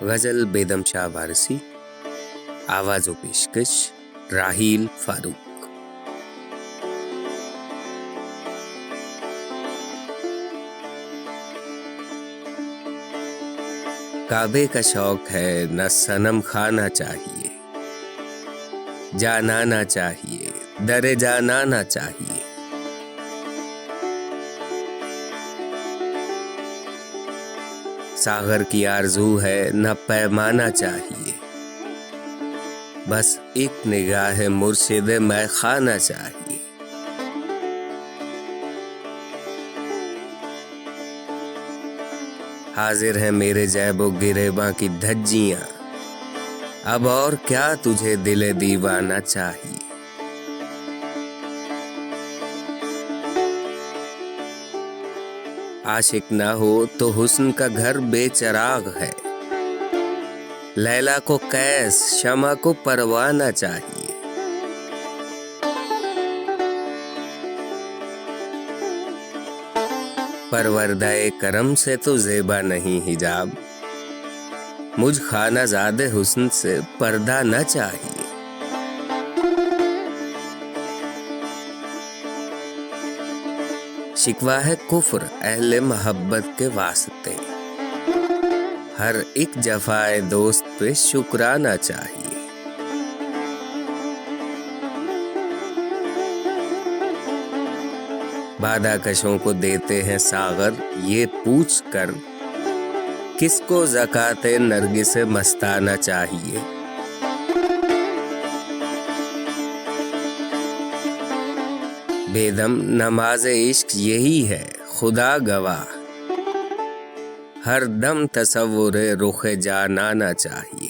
गजल बेदम शाह वारसी, आवाज़ व पेशकश राहील फारूक। काबे का शौक है न सनम खाना चाहिए, जाना चाहिए, दरे जाना चाहिए। सागर की आरज़ू है न पैमाना चाहिए, बस एक निगाह मुर्शिद मैं खाना चाहिए। हाजिर है मेरे जैबो गिरेबा की धज्जियां, अब और क्या तुझे दिले दीवाना चाहिए। आशिक ना हो तो हुस्न का घर बेचराग है, लैला को कैस शमा को परवाना चाहिए। परवरदाए करम से तो ज़ेबा नहीं हिजाब, मुझ खाना ज़ादे हुस्न से पर्दा न चाहिए। शिकवा है कुफ्र अहले मोहब्बत के वास्ते, हर एक जफाए दोस्त पे शुक्राना चाहिए। बादाकशों को देते हैं सागर ये पूछ कर, किसको ज़काते नरगिस मस्ताना चाहिए। बेदम नमाज इश्क यही है खुदा गवाह, हर दम तसव्वुर रुख जानाना चाहिए।